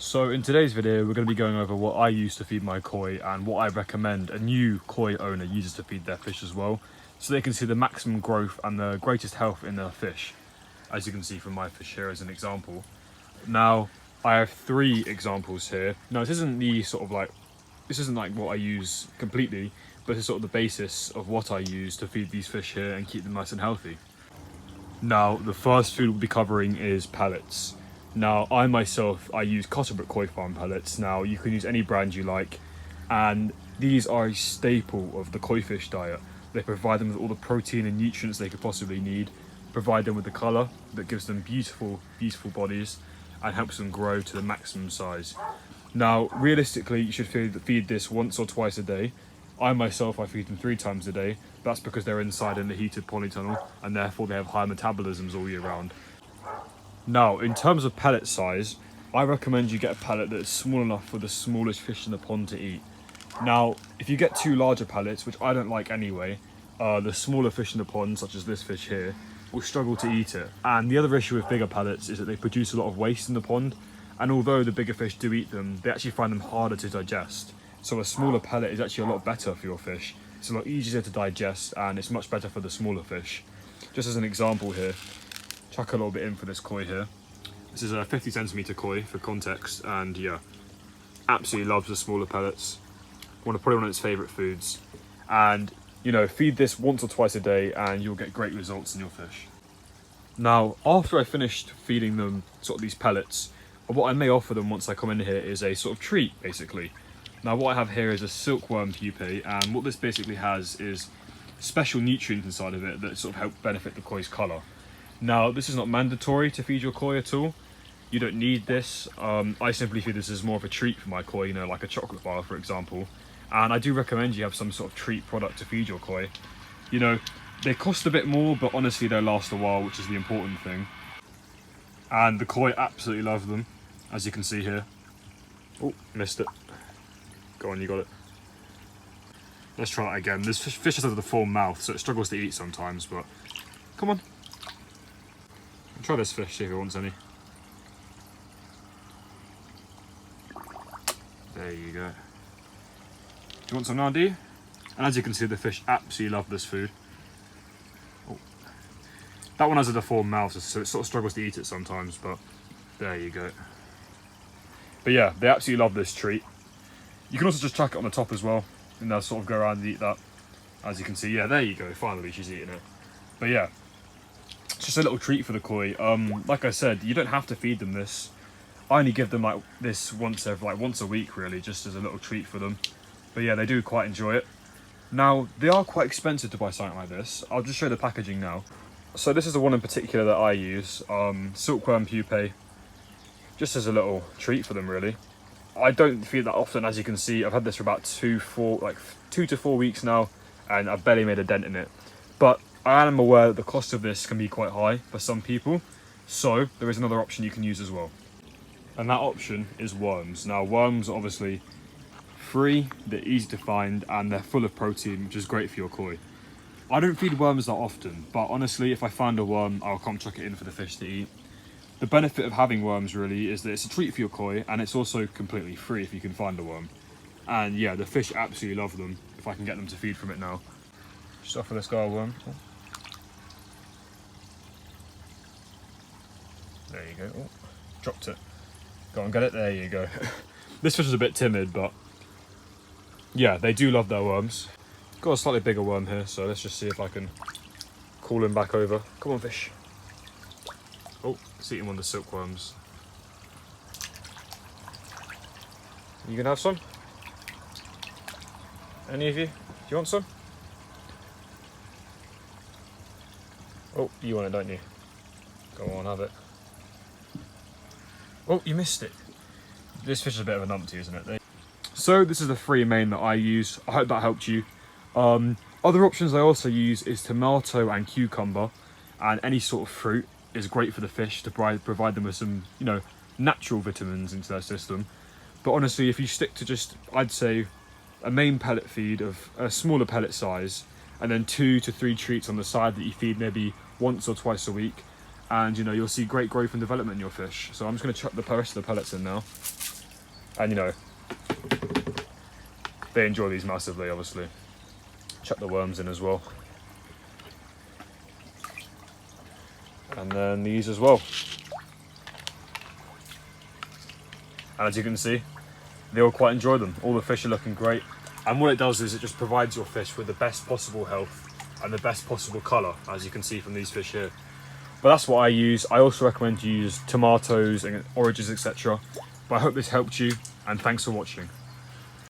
So in today's video, we're going to be going over what I use to feed my koi and what I recommend a new koi owner uses to feed their fish as well, so they can see the maximum growth and the greatest health in their fish, as you can see from my fish here as an example. Now, I have 3 examples here. Now, this isn't like what I use completely, but it's sort of the basis of what I use to feed these fish here and keep them nice and healthy. Now, the first food we'll be covering is pellets. Now, I use Cotterbrook Koi Farm pellets. Now, you can use any brand you like, and these are a staple of the koi fish diet. They provide them with all the protein and nutrients they could possibly need, provide them with the colour that gives them beautiful, beautiful bodies, and helps them grow to the maximum size. Now, realistically, you should feed this once or twice a day. I feed them 3 times a day. That's because they're inside in the heated polytunnel, and therefore they have high metabolisms all year round. Now, in terms of pellet size, I recommend you get a pellet that is small enough for the smallest fish in the pond to eat. Now, if you get 2 larger pellets, which I don't like anyway, the smaller fish in the pond, such as this fish here, will struggle to eat it. And the other issue with bigger pellets is that they produce a lot of waste in the pond, and although the bigger fish do eat them, they actually find them harder to digest. So a smaller pellet is actually a lot better for your fish. It's a lot easier to digest, and it's much better for the smaller fish. Just as an example here, chuck a little bit in for this koi here. This is a 50 centimeter koi for context, and yeah, absolutely loves the smaller pellets. Probably one of its favourite foods. And you know, feed this once or twice a day and you'll get great results in your fish. Now, after I finished feeding them sort of these pellets, what I may offer them once I come in here is a sort of treat, basically. Now, what I have here is a silkworm pupae, and what this basically has is special nutrients inside of it that sort of help benefit the koi's colour. Now, this is not mandatory to feed your koi at all. You don't need this. I simply feed this as more of a treat for my koi, you know, like a chocolate bar, for example. And I do recommend you have some sort of treat product to feed your koi. You know, they cost a bit more, but honestly they'll last a while, which is the important thing. And the koi absolutely love them, as you can see here. Oh, missed it. Go on, you got it. Let's try that again. This fish has a deformed mouth, so it struggles to eat sometimes, but come on. Try this fish, see if it wants any. There you go. Do you want some now, do you? And as you can see, the fish absolutely love this food. Oh. That one has a deformed mouth, so it sort of struggles to eat it sometimes, but there you go. But yeah, they absolutely love this treat. You can also just chuck it on the top as well, and they'll sort of go around and eat that. As you can see, yeah, there you go, finally she's eating it. But yeah, it's just a little treat for the koi. Like I said, you don't have to feed them this. I only give them like this once a week really, just as a little treat for them. But yeah, they do quite enjoy it. Now, they are quite expensive to buy something like this. I'll just show the packaging now. So this is the one in particular that I use, silkworm pupae, just as a little treat for them really. I don't feed that often, as you can see. I've had this for about 2 to 4 weeks now, and I've barely made a dent in it. But I am aware that the cost of this can be quite high for some people, so there is another option you can use as well. And that option is worms. Now, worms are obviously free, they're easy to find, and they're full of protein, which is great for your koi. I don't feed worms that often, but honestly, if I find a worm, I'll come chuck it in for the fish to eat. The benefit of having worms really is that it's a treat for your koi, and it's also completely free if you can find a worm. And yeah, the fish absolutely love them if I can get them to feed from it now. Just offer this guy a worm. Oh. There you go. Oh, dropped it. Go on, get it. There you go. This fish is a bit timid, but yeah, they do love their worms. Got a slightly bigger worm here, so let's just see if I can call him back over. Come on, fish. Oh, it's eating one of the silkworms. You gonna have some? Any of you? Do you want some? Oh, you want it, don't you? Go on, have it. Oh, you missed it. This fish is a bit of a numpty, isn't it? So this is the 3 main that I use. I hope that helped you. Other options I also use is tomato and cucumber, and any sort of fruit is great for the fish to provide them with some, you know, natural vitamins into their system. But honestly, if you stick to just, I'd say, a main pellet feed of a smaller pellet size, and then 2 to 3 treats on the side that you feed maybe once or twice a week, and you know, you'll see great growth and development in your fish. So I'm just going to chuck the rest of the pellets in now. And you know, they enjoy these massively, obviously. Chuck the worms in as well. And then these as well. And as you can see, they all quite enjoy them. All the fish are looking great. And what it does is it just provides your fish with the best possible health and the best possible colour, as you can see from these fish here. But that's what I use. I also recommend you use tomatoes and oranges, etc. But I hope this helped you, and thanks for watching.